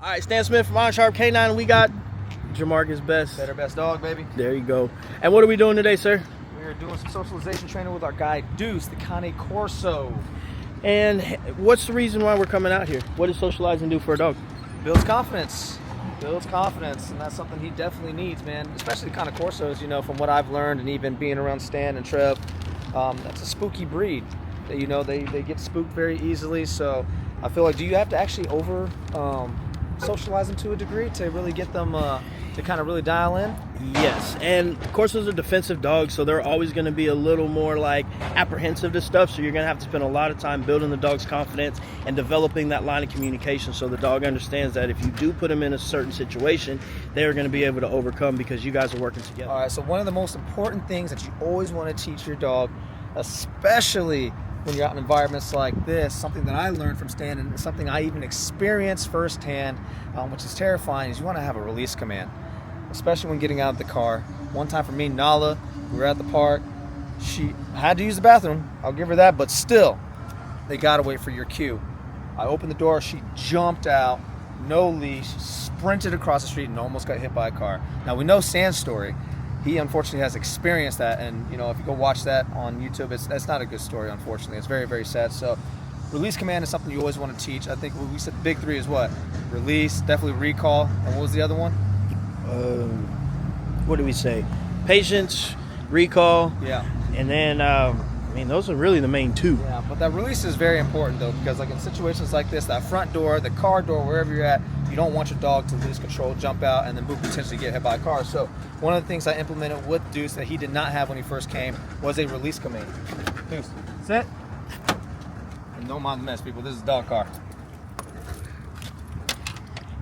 All right, Stan Smith from On Sharp K9, and we got Jamarcus Best. Better best dog, baby. There you go. And what are we doing today, sir? We're doing some socialization training with our guy Deuce, the Cane Corso. And what's the reason why we're coming out here? What does socializing do for a dog? Builds confidence. Builds confidence, and that's something he definitely needs, man. Especially the Cane Corsos, you know, from what I've learned, and even being around Stan and Trev, that's a spooky breed. You know, they get spooked very easily. So I feel like, do you have to actually socialize them to a degree to really get them to kind of really dial in? Yes, and Corsos are defensive dogs, so they're always going to be a little more like apprehensive to stuff, so you're going to have to spend a lot of time building the dog's confidence and developing that line of communication so the dog understands that if you do put them in a certain situation, they're going to be able to overcome because you guys are working together. All right, so one of the most important things that you always want to teach your dog, especially when you're out in environments like this, something that I learned from Stan and something I even experienced firsthand, which is terrifying, is you want to have a release command, especially when getting out of the car. One time for me, Nala, we were at the park. She had to use the bathroom. I'll give her that, but still, they got to wait for your cue. I opened the door. She jumped out, no leash, sprinted across the street, and almost got hit by a car. Now, we know Stan's story. He unfortunately has experienced that, and you know, if you go watch that on YouTube, that's not a good story, unfortunately. It's very, very sad. So release command is something you always want to teach. I think we said the big three is what? Release, definitely recall, and what was the other one? What do we say? Patience, recall, yeah, and then I mean, those are really the main two. Yeah, but that release is very important though, because like in situations like this, that front door, the car door, wherever you're at, you don't want your dog to lose control, jump out, and then potentially get hit by a car. So one of the things I implemented with Deuce that he did not have when he first came was a release command. Deuce, sit. And don't mind the mess, people. This is a dog car.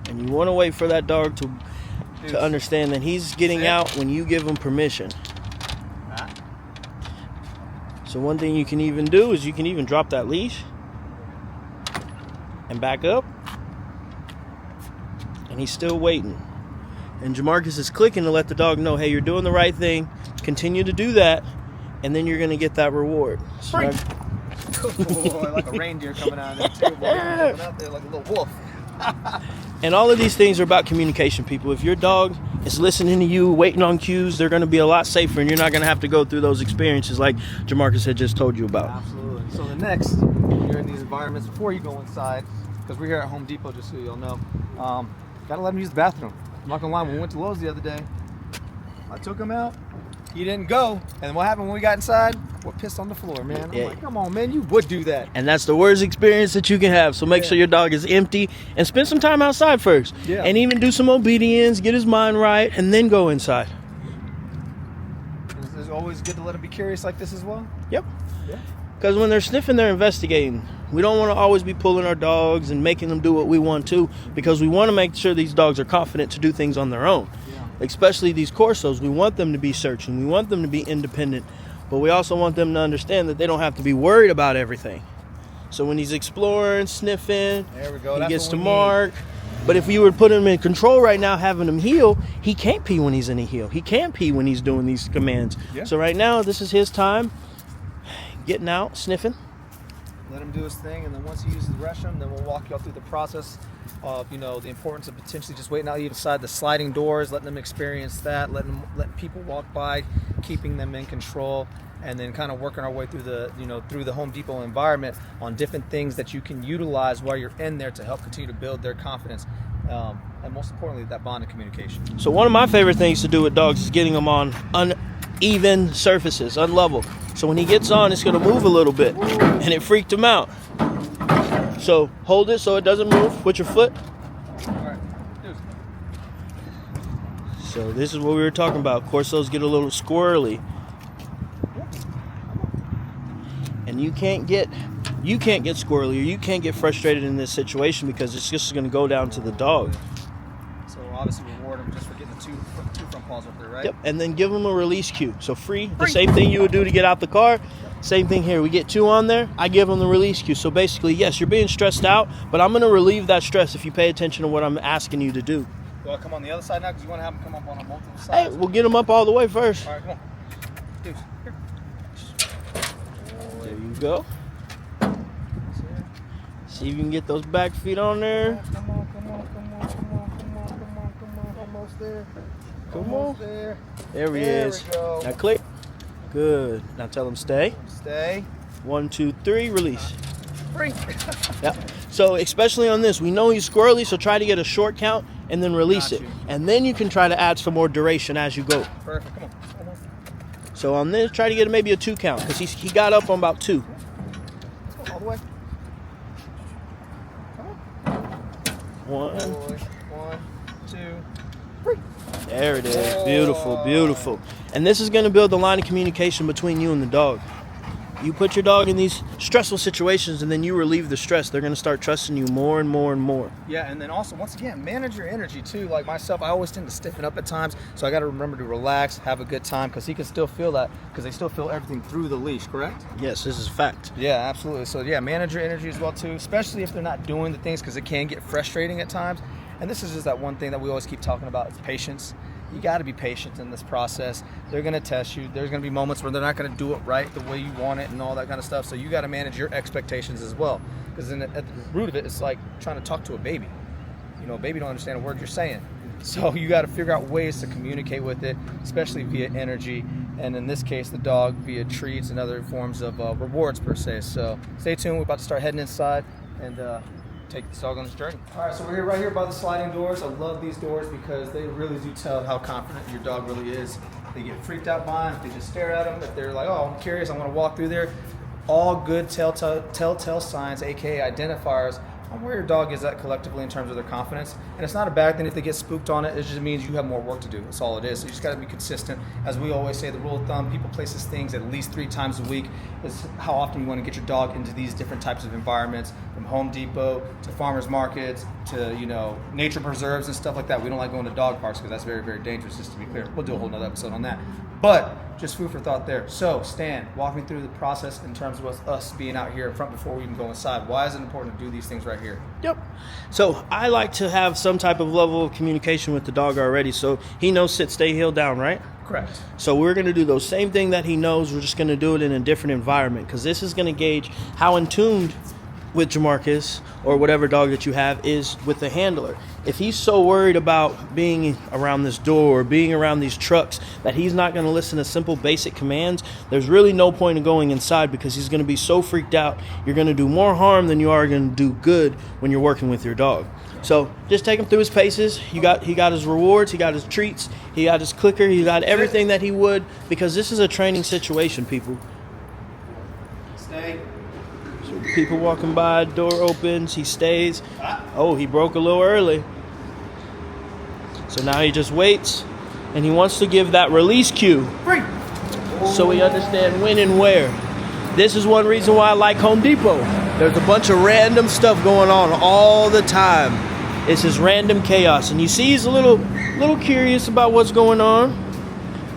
And you want to wait for that dog to understand that he's getting out when you give him permission. So one thing you can even do is you can even drop that leash and back up, and he's still waiting. And Jamarcus is clicking to let the dog know, hey, you're doing the right thing. Continue to do that, and then you're going to get that reward. So like a reindeer coming out of there too. Coming out there like a little wolf. And all of these things are about communication, people. If your dog is listening to you, waiting on cues, they're going to be a lot safer, and you're not going to have to go through those experiences like Jamarcus had just told you about. Absolutely. So the next, when you're in these environments, before you go inside, because we're here at Home Depot, just so you'll know, got to let him use the bathroom. I'm not going to lie, when we went to Lowe's the other day, I took him out, he didn't go, and what happened when we got inside? We're pissed on the floor, man. I'm like, come on, man, you would do that. And that's the worst experience that you can have. So make sure your dog is empty and spend some time outside first. Yeah. And even do some obedience, get his mind right, and then go inside. It's always good to let him be curious like this as well. Yep. Yeah. Because when they're sniffing, they're investigating. We don't want to always be pulling our dogs and making them do what we want to, because we want to make sure these dogs are confident to do things on their own. Yeah. Especially these Corsos. We want them to be searching. We want them to be independent. But we also want them to understand that they don't have to be worried about everything. So when he's exploring, sniffing, there we go. He gets to mark. But if you were to put him in control right now, having him heel, he can't pee when he's in a heel. He can't pee when he's doing these commands. Yeah. So right now, this is his time. Getting out, sniffing. Let him do his thing, and then once he uses the restroom, then we'll walk you all through the process of, you know, the importance of potentially just waiting out inside the sliding doors, letting them experience that, letting people walk by, keeping them in control, and then kind of working our way through the, you know, through the Home Depot environment on different things that you can utilize while you're in there to help continue to build their confidence, and most importantly, that bond of communication. So one of my favorite things to do with dogs is getting them on uneven surfaces, unlevel. So when he gets on, it's going to move a little bit, and it freaked him out. So hold it so it doesn't move with your foot. All right. So this is what we were talking about. Corsos get a little squirrely, and you can't get squirrely, or you can't get frustrated in this situation, because it's just going to go down to the dog. So obviously reward him just for getting the two front paws up there, right? Yep, and then give him a release cue. So free, the same thing you would do to get out the car. Same thing here. We get two on there. I give him the release cue. So basically, yes, you're being stressed out, but I'm going to relieve that stress if you pay attention to what I'm asking you to do. Do I come on the other side now? Because you want to have him come up on multiple sides. Hey, we'll get him up all the way first. All right, come on. Dude, here. There you go. See if you can get those back feet on there. Come on. Almost there. Come there. There he is. We go. Now click. Good. Now tell him stay. Stay. 1, 2, 3. Release. Free. Yep. So especially on this, we know he's squirrely, so try to get a short count and then release it. And then you can try to add some more duration as you go. Perfect. Come on. So on this, try to get maybe a 2 count because he got up on about 2. Let's go all the way. Come on. 1. 1, 2, 3. There it is. Beautiful, beautiful. And this is going to build the line of communication between you and the dog. You put your dog in these stressful situations and then you relieve the stress. They're going to start trusting you more and more and more. Yeah, and then also, once again, manage your energy too. Like myself, I always tend to stiffen up at times, so I got to remember to relax, have a good time, because he can still feel that, because they still feel everything through the leash, correct? Yes, this is a fact. Yeah, absolutely. So yeah, manage your energy as well too, especially if they're not doing the things, because it can get frustrating at times. And this is just that one thing that we always keep talking about, is patience. You got to be patient in this process. They're going to test you. There's going to be moments where they're not going to do it right the way you want it and all that kind of stuff. So you got to manage your expectations as well. Because at the root of it, it's like trying to talk to a baby. You know, a baby don't understand a word you're saying. So you got to figure out ways to communicate with it, especially via energy. And in this case, the dog via treats and other forms of rewards per se. So stay tuned. We're about to start heading inside and take this dog on this journey. All right, so we're right here by the sliding doors. I love these doors because they really do tell how confident your dog really is. They get freaked out by them, if they just stare at them, if they're like, oh, I'm curious, I want to walk through there. All good telltale signs, aka identifiers, on where your dog is at collectively in terms of their confidence. And it's not a bad thing if they get spooked on it. It just means you have more work to do. That's all it is. So you just got to be consistent. As we always say, the rule of thumb, people place these things at least 3 times a week, is how often you want to get your dog into these different types of environments, from Home Depot to farmers markets to, you know, nature preserves and stuff like that. We don't like going to dog parks because that's very, very dangerous, just to be clear. We'll do a whole nother episode on that. But just food for thought there. So, Stan, walk me through the process in terms of us being out here in front before we even go inside. Why is it important to do these things right here? Yep. So I like to have some type of level of communication with the dog already, so he knows sit, stay, heel, down, right? Correct. So we're going to do those same thing that he knows. We're just going to do it in a different environment, because this is going to gauge how in tuned with Jamarcus or whatever dog that you have is with the handler. If he's so worried about being around this door or being around these trucks that he's not going to listen to simple basic commands, there's really no point in going inside, because he's going to be so freaked out. You're going to do more harm than you are going to do good when you're working with your dog. So just take him through his paces. He got his rewards, he got his treats, he got his clicker, he got everything that he would, because this is a training situation, people. Stay. People walking by, door opens, he stays. Oh, he broke a little early. So now he just waits, and he wants to give that release cue. Free. So we understand when and where. This is one reason why I like Home Depot. There's a bunch of random stuff going on all the time. It's just random chaos. And you see he's a little curious about what's going on.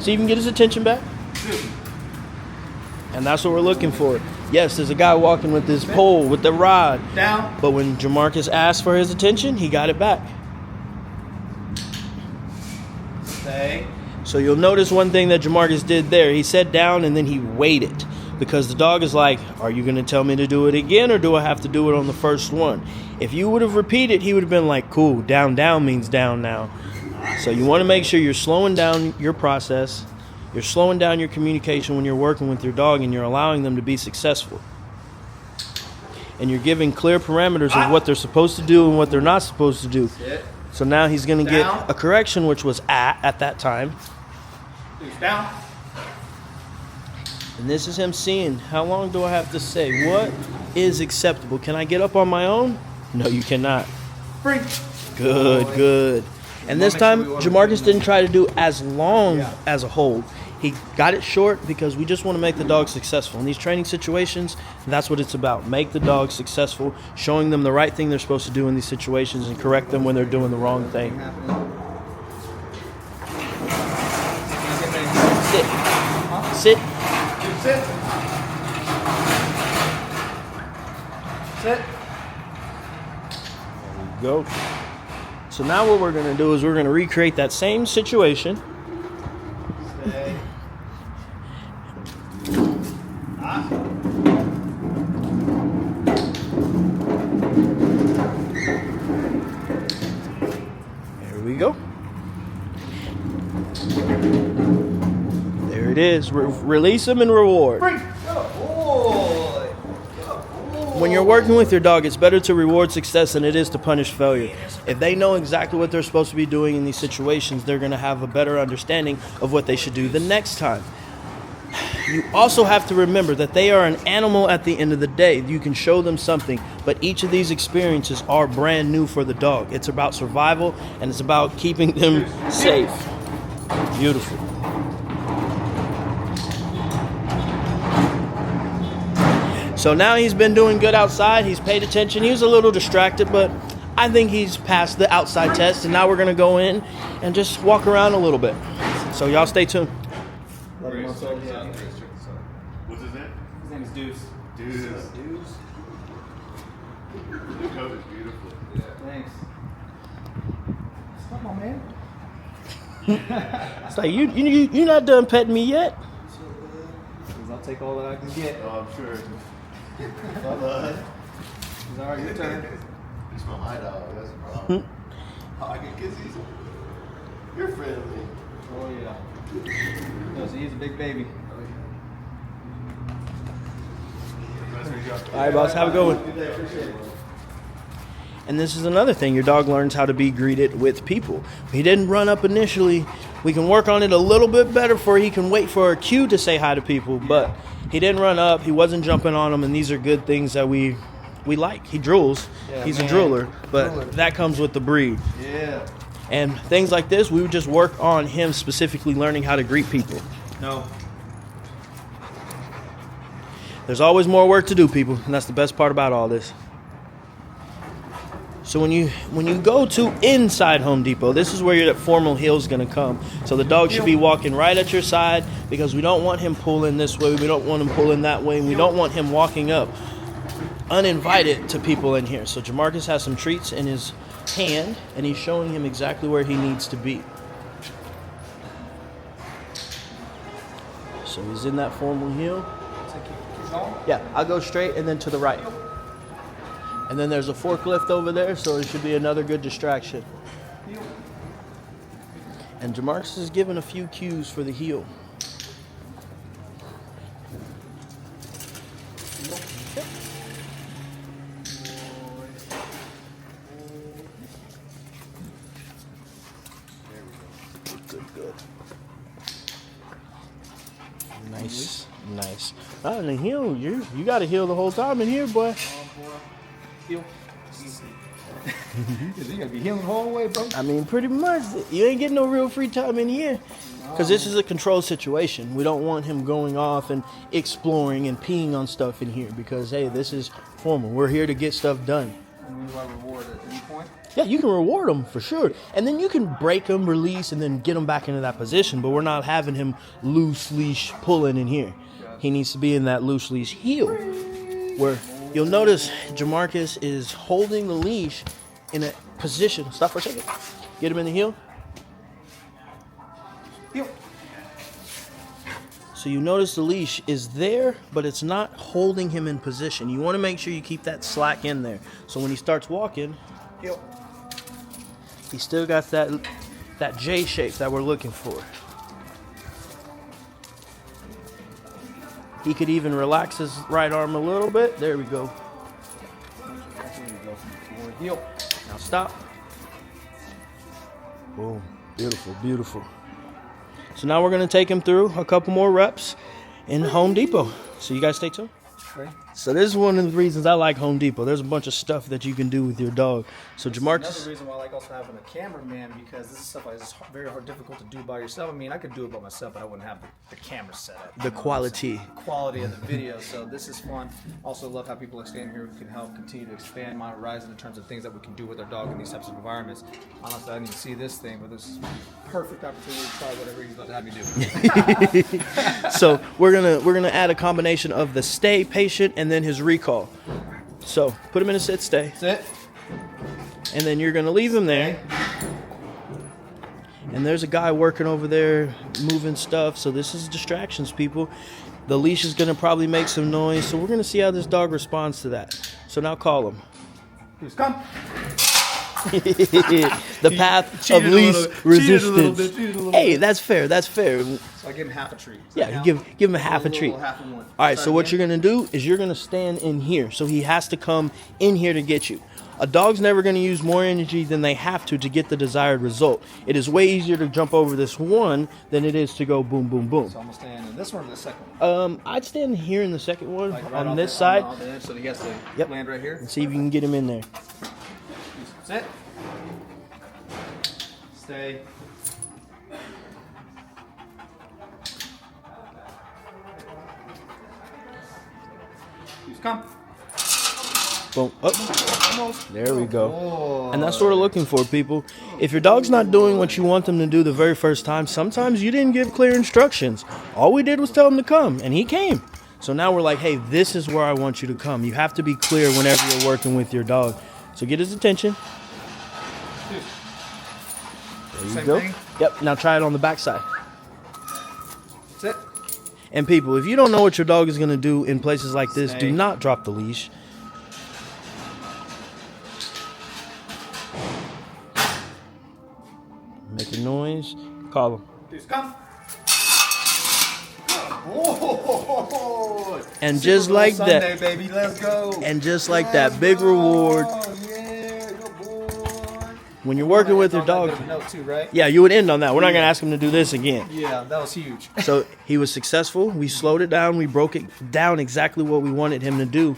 See if you can get his attention back. And that's what we're looking for. Yes, there's a guy walking with this pole, with the rod. Down. But when Jamarcus asked for his attention, he got it back. Stay. So you'll notice one thing that Jamarcus did there. He sat down and then he waited. Because the dog is like, are you going to tell me to do it again, or do I have to do it on the first one? If you would have repeated, he would have been like, cool, down means down now. So you want to make sure you're slowing down your process. You're slowing down your communication when you're working with your dog, and you're allowing them to be successful. And you're giving clear parameters of what they're supposed to do and what they're not supposed to do. So now he's going to get a correction, which was at that time. Down. And this is him seeing, how long do I have to say? What is acceptable? Can I get up on my own? No, you cannot. Free. Good. And this time, Jamarcus didn't try to do as long as a hold. He got it short because we just want to make the dog successful. In these training situations, that's what it's about. Make the dog successful, showing them the right thing they're supposed to do in these situations and correct them when they're doing the wrong thing. Sit. Sit. Sit. There we go. So now what we're going to do is we're going to recreate that same situation. Stay. you go. There it is. Release him and reward. When you're working with your dog, it's better to reward success than it is to punish failure. If they know exactly what they're supposed to be doing in these situations, they're going to have a better understanding of what they should do the next time. You also have to remember that they are an animal at the end of the day. You can show them something, but each of these experiences are brand new for the dog. It's about survival, and it's about keeping them safe. Beautiful. So now he's been doing good outside. He's paid attention. He was a little distracted, but I think he's passed the outside test, and now we're going to go in and just walk around a little bit. So y'all stay tuned. What's his name? His name is Deuce. Deuce. Deuce. The coat is beautiful. Yeah, thanks. Come on, man. It's like, you're not done petting me yet? I'll take all that I can get. Oh, I'm sure. It's all right, your turn. You smell my dog. That's a problem. Oh, I get kisses. You're friendly. Oh, yeah. No, so he's a big baby. All right, boss, have a good one. And this is another thing. Your dog learns how to be greeted with people. He didn't run up initially. We can work on it a little bit better for he can wait for a cue to say hi to people. But he didn't run up. He wasn't jumping on them. And these are good things that we like. He drools. Yeah, He's man. a drooler. But Drooler. that comes with the breed. Yeah. And things like this, we would just work on him specifically learning how to greet people. No. There's always more work to do, people. And that's the best part about all this. So when you go to inside Home Depot, this is where your formal heel is going to come. So the dog should be walking right at your side because we don't want him pulling this way. We don't want him pulling that way. And we don't want him walking up uninvited to people in here. So Jamarcus has some treats in his hand, and he's showing him exactly where he needs to be. So he's in that formal heel. Yeah, I'll go straight and then to the right. And then there's a forklift over there, so it should be another good distraction. And Jamarcus is given a few cues for the heel. Good. Nice. Oh, and the heel, you got to heel the whole time in here, boy. Heel. Is he gonna be healing the whole way, bro? I mean, pretty much. You ain't getting no real free time in here. Because this is a controlled situation. We don't want him going off and exploring and peeing on stuff in here. Because, hey, this is formal. We're here to get stuff done. And when do I reward at any point? Yeah, you can reward him for sure. And then you can break him, release, and then get him back into that position. But we're not having him loose leash pulling in here. He needs to be in that loose leash heel. Where you'll notice Jamarcus is holding the leash in a position. Stop for a second. Get him in the heel. Heel. So you notice the leash is there, but it's not holding him in position. You want to make sure you keep that slack in there. So when he starts walking, Heel. he still got that J shape that we're looking for. He could even relax his right arm a little bit. There we go. Heel. Now stop. Boom. Beautiful. So now we're going to take him through a couple more reps in Home Depot. So you guys stay tuned. Okay. So this is one of the reasons I like Home Depot. There's a bunch of stuff that you can do with your dog. So Jamarcus... Another reason why I like also having a cameraman, because this is stuff that is very difficult to do by yourself. I mean, I could do it by myself, but I wouldn't have the camera set up. The quality. Quality of the video. So this is fun. Also love how people like staying here who can help continue to expand my horizon in terms of things that we can do with our dog in these types of environments. Honestly, I didn't even see this thing, but this is perfect opportunity to try whatever he's about to have me do. So we're gonna add a combination of the stay patient and then his recall. So put him in a sit stay. Sit. And then you're gonna leave him there. And there's a guy working over there moving stuff. So this is distractions, people. The leash is gonna probably make some noise. So we're gonna see how this dog responds to that. So now call him. Please come. The path of cheated a least little- cheated a little resistance. bit, cheated a little Hey, bit. that's fair. That's fair. So I give him half a treat. Is Yeah, that you count? give him a half a treat. Half of one. All right, Try so it what again. you're gonna do is you're gonna stand in here. So he has to come in here to get you. A dog's never gonna use more energy than they have to get the desired result. It is way easier to jump over this one than it is to go boom, boom, boom. So I'm gonna stand in this one or the second one? I'd stand here in the second one Like right on off this the- side on the edge, so he has to Yep. land right here. and see if you can get him in there. Sit. Stay. Please come. Boom. Up. Almost. There we go. Oh. And that's what we're looking for, people. If your dog's not doing what you want them to do the very first time, sometimes you didn't give clear instructions. All we did was tell him to come, and he came. So now we're like, hey, this is where I want you to come. You have to be clear whenever you're working with your dog. So get his attention. There you Same go. thing? Yep, now try it on the backside. Sit. And people, if you don't know what your dog is going to do in places like this, Stay. do not drop the leash. Make a noise. Call him. Please come. Oh, And Super just Bowl like Sunday, that. baby, let's go. And just like that, big reward. Yeah, good boy. When you're working with your On that dog. bit of a note too, right? Yeah, you would end on that. We're not going to ask him to do this again. Yeah, that was huge. So he was successful. We slowed it down. We broke it down exactly what we wanted him to do.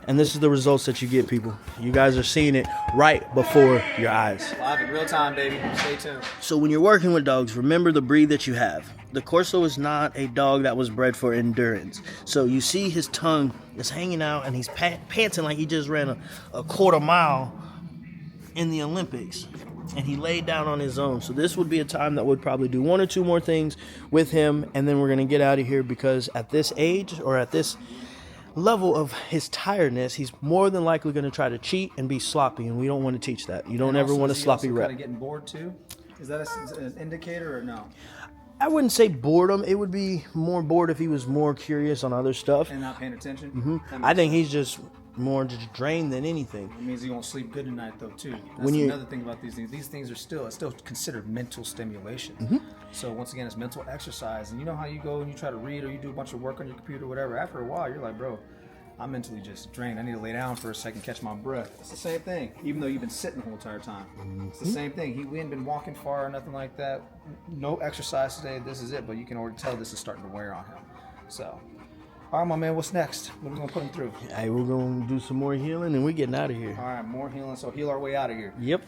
And this is the results that you get, people. You guys are seeing it right before your eyes. Live in real time, baby. Stay tuned. So when you're working with dogs, remember the breed that you have. The Corso is not a dog that was bred for endurance. So you see his tongue is hanging out and he's panting like he just ran a quarter mile in the Olympics. And he laid down on his own. So this would be a time that would probably do one or two more things with him. And then we're going to get out of here because at this age or at this level of his tiredness, he's more than likely going to try to cheat and be sloppy. And we don't want to teach that. You don't ever want a sloppy rep. Kind of getting bored too. Is that an indicator or no? I wouldn't say boredom. It would be more bored if he was more curious on other stuff. And not paying attention. Mm-hmm. I think he's just more just drained than anything. It means he won't sleep good tonight though too. That's When you- another thing about these things. These things are still considered mental stimulation. Mm-hmm. So once again, it's mental exercise. And you know how you go and you try to read or you do a bunch of work on your computer or whatever. After a while, you're like, bro, I'm mentally just drained. I need to lay down for a second, catch my breath. It's the same thing. Even though you've been sitting the whole entire time, it's the same thing. We ain't been walking far or nothing like that. No exercise today. This is it. But you can already tell this is starting to wear on him. So. All right, my man, what's next? What are we going to put him through? Hey, we're going to do some more healing and we're getting out of here. All right, more healing, so heal our way out of here. Yep,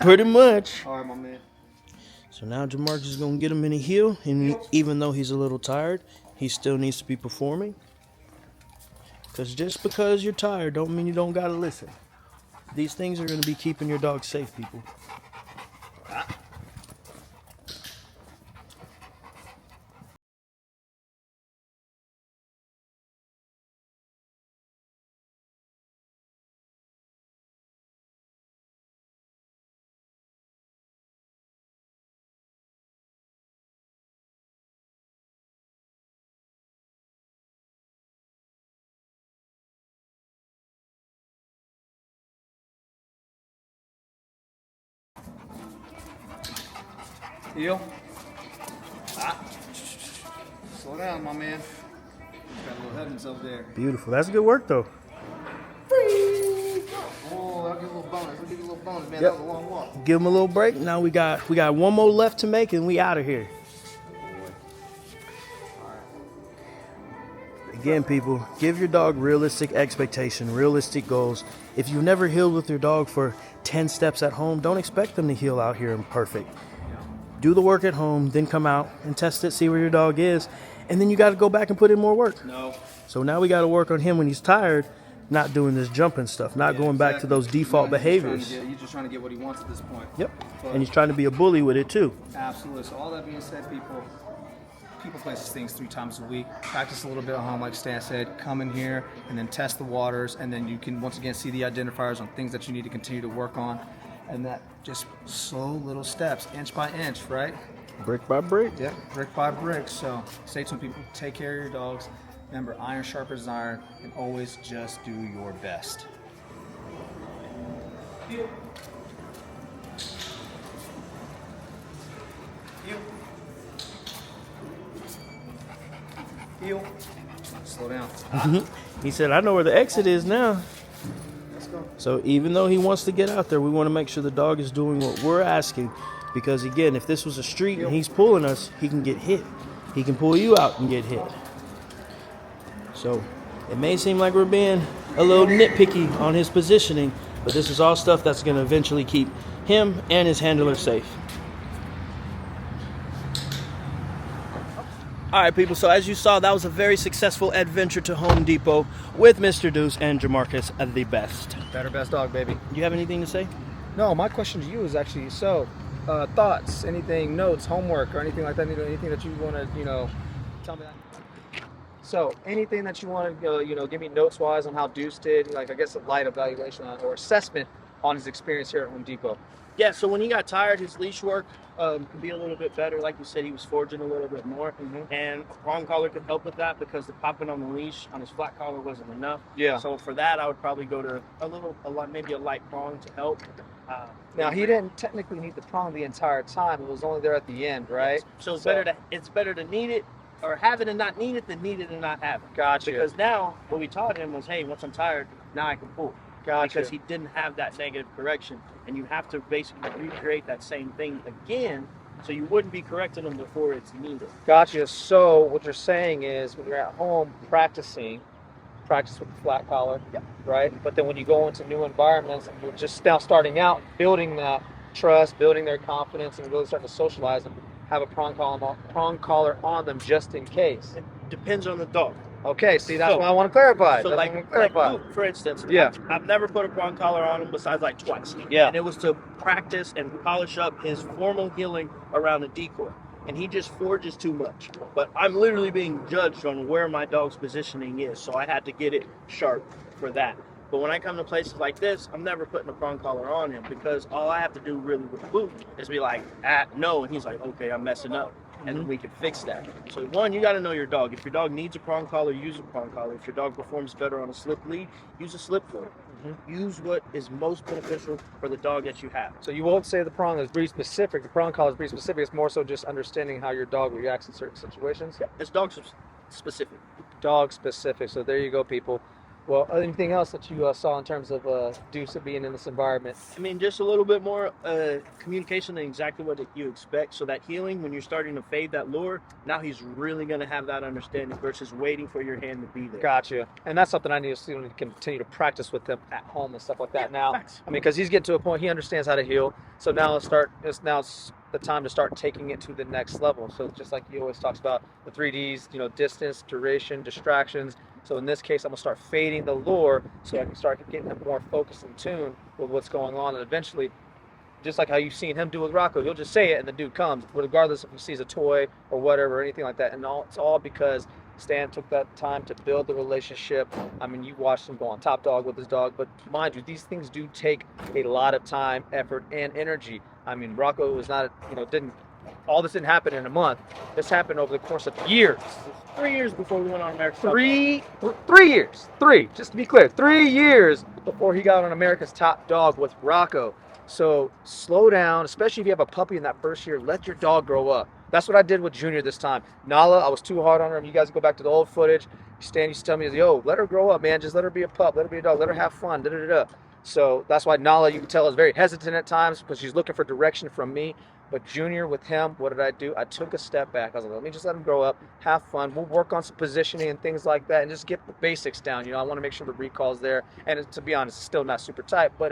pretty much. All right, my man. So now Jamarcus is going to get him in a heel. And even though he's a little tired, he still needs to be performing. Because just because you're tired don't mean you don't got to listen. These things are going to be keeping your dog safe, people. Heel. Slow down, my man. He's got a little head himself there. Beautiful. That's good work, though. Oh, I'll give you a little bonus. I'll give you a little bonus, man. Yep. That was a long walk. Give him a little break. Now we got one more left to make and we out of here. Again, people, give your dog realistic expectation, realistic goals. If you've never healed with your dog for 10 steps at home, don't expect them to heal out here and perfect. Do the work at home, then come out and test it, see where your dog is, and then you got to go back and put in more work. No. So now we got to work on him when he's tired, not doing this jumping stuff, not going back to those default behaviors. He's just trying to get what he wants at this point. Yep. But- And he's trying to be a bully with it too. Absolutely. So all that being said, people places things 3 times a week. Practice a little bit at home, like Stan said. Come in here and then test the waters, and then you can once again see the identifiers on things that you need to continue to work on, and that just slow little steps, inch by inch, right? Brick by brick. Yep, brick by brick. So stay tuned, people. Take care of your dogs. Remember, iron sharpens iron, and always just do your best. slow down. He said, I know where the exit is now. Let's go. So even though he wants to get out there, we want to make sure the dog is doing what we're asking. Because again, if this was a street and he's pulling us, he can get hit. He can pull you out and get hit. So it may seem like we're being a little nitpicky on his positioning, but this is all stuff that's going to eventually keep him and his handler safe. All right, people, so as you saw, that was a very successful adventure to Home Depot with Mr. Deuce and Jamarcus the best. Better best dog, baby. Do you have anything to say? No, my question to you is actually, thoughts, anything, notes, homework, or anything like that, anything that you want to, tell me that. So anything that you want to, give me notes-wise on how Deuce did, like I guess a light evaluation or assessment on his experience here at Home Depot. Yeah, so when he got tired, his leash work could be a little bit better. Like you said, he was forging a little bit more. And a prong collar could help with that because the popping on the leash on his flat collar wasn't enough. Yeah. So for that, I would probably go to maybe a light prong to help. Now, he didn't technically need the prong the entire time. It was only there at the end, right? So it's better to need it or have it and not need it than need it and not have it. Gotcha. Because now what we taught him was, hey, once I'm tired, now I can pull. Gotcha. Because he didn't have that negative correction. And you have to basically recreate that same thing again, so you wouldn't be correcting him before it's needed. Gotcha. So what you're saying is when you're at home practice with the flat collar, right? But then when you go into new environments and you're just now starting out, building that trust, building their confidence, and really starting to socialize them, have a prong collar on them just in case. It depends on the dog. Okay, see, that's what I want to clarify. So like Luke, for instance, I've never put a prong collar on him besides like twice. Yeah. And it was to practice and polish up his formal healing around a decoy. And he just forges too much. But I'm literally being judged on where my dog's positioning is, so I had to get it sharp for that. But when I come to places like this, I'm never putting a prong collar on him because all I have to do really with Luke is be like, no, and he's like, okay, I'm messing up. And then we can fix that. So one, you got to know your dog. If your dog needs a prong collar, use a prong collar. If your dog performs better on a slip lead, use a slip lead. Use what is most beneficial for the dog that you have. So you won't say the prong is breed specific. The prong collar is breed specific. It's more so just understanding how your dog reacts in certain situations. Yeah, it's dog specific. Dog specific. So there you go, people. Well, anything else that you saw in terms of Deuce being in this environment? I mean, just a little bit more communication and exactly what you expect. So that healing, when you're starting to fade that lure, now he's really going to have that understanding versus waiting for your hand to be there. Gotcha. And that's something I need to continue to practice with him at home and stuff like that. Yeah, now, facts. I mean, because he's getting to a point he understands how to heal. So now it's the time to start taking it to the next level. So just like he always talks about the 3Ds, distance, duration, distractions. So in this case, I'm gonna start fading the lure so I can start getting him more focused and tuned with what's going on. And eventually, just like how you've seen him do with Rocco, he'll just say it and the dude comes, regardless if he sees a toy or whatever or anything like that. And it's all because Stan took that time to build the relationship. I mean, you watched him go on Top Dog with his dog, but mind you, these things do take a lot of time, effort, and energy. I mean, Rocco was not, all this didn't happen in a month. This happened over the course of years. 3 years before we went on America's Top Dog. 3 years. Just to be clear, 3 years before he got on America's Top Dog with Rocco. So slow down, especially if you have a puppy in that first year. Let your dog grow up. That's what I did with Junior this time. Nala, I was too hard on her. You guys go back to the old footage. Stan used to tell me, yo, let her grow up, man. Just let her be a pup. Let her be a dog. Let her have fun. So that's why Nala, you can tell, is very hesitant at times because she's looking for direction from me. But Junior, with him, what did I do? I took a step back. I was like, let me just let him grow up, have fun. We'll work on some positioning and things like that and just get the basics down. I want to make sure the recall's there. And to be honest, it's still not super tight, but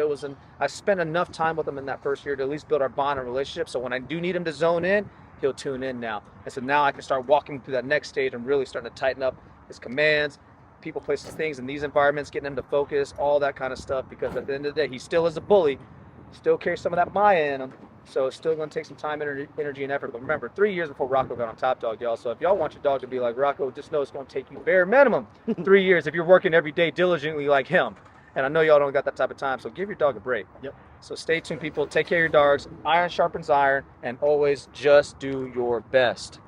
I spent enough time with him in that first year to at least build our bond and relationship. So when I do need him to zone in, he'll tune in now. And so now I can start walking through that next stage and really starting to tighten up his commands, people, places, things in these environments, getting him to focus, all that kind of stuff. Because at the end of the day, he still is a bully, still carries some of that Maya in him. So it's still going to take some time, energy, and effort. But remember, 3 years before Rocco got on Top Dog, y'all. So if y'all want your dog to be like Rocco, just know it's going to take you bare minimum 3 years if you're working every day diligently like him. And I know y'all don't got that type of time, so give your dog a break. Yep. So stay tuned, people. Take care of your dogs. Iron sharpens iron, and always just do your best.